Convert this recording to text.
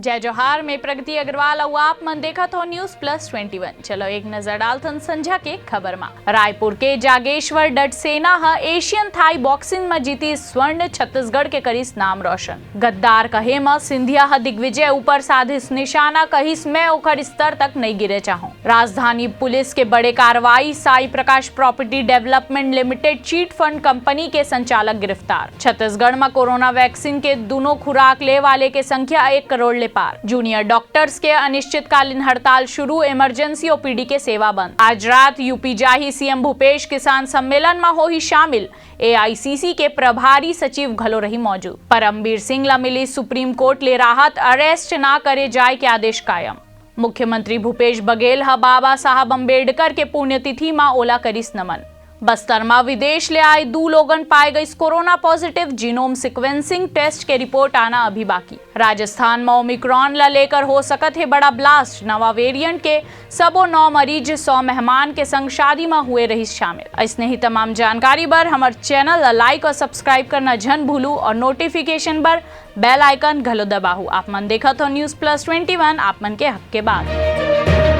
जय जोहार में प्रगति अग्रवाल और आप मन देखा तो न्यूज प्लस 21। चलो एक नजर डालथन संझा के खबर में। रायपुर के जागेश्वर डडसेना ह एशियन थाई बॉक्सिंग में जीती स्वर्ण, छत्तीसगढ़ के करीस नाम रोशन। गद्दार कहे में सिंधिया ह दिग्विजय ऊपर साधिस निशाना, कहिस मैं ओकर स्तर तक नहीं गिरे चाहूं। राजधानी पुलिस के बड़े कार्रवाई, Sai Prakash property development limited chit fund company के संचालक गिरफ्तार। छत्तीसगढ़ में कोरोना वैक्सीन के दोनों खुराक ले वाले के संख्या 1 करोड़ ले पार। जूनियर डॉक्टर्स के अनिश्चितकालीन हड़ताल शुरू, इमरजेंसी ओपीडी के सेवा बंद। आज रात यूपी जाही सीएम भूपेश किसान सम्मेलन में हो ही शामिल। एआईसीसी के प्रभारी सचिव घलो रही मौजूद। परमबीर सिंह ला मिली सुप्रीम कोर्ट ले राहत, अरेस्ट ना करे जाए के आदेश कायम। मुख्यमंत्री भूपेश बघेल ह बाबा साहब अम्बेडकर के पुण्यतिथि में ओला करिस नमन। बस्तर में विदेश ले आए 2 लोगन पाए गई corona positive, genome sequencing test के रिपोर्ट आना अभी बाकी। राजस्थान में ओमिक्रॉन ला लेकर हो सकत है बड़ा ब्लास्ट, नवा वेरिएंट के सबो 9 मरीज 100 मेहमान के संग शादी में हुए रही शामिल। ऐसने ही तमाम जानकारी बर हमार चैनल ला लाइक और सब्सक्राइब करना जन भूलू और नोटिफिकेशन बर बेल आइकन घलो दबाहू। आप मन देखा तो न्यूज प्लस 21 आप मन के हक के बाद।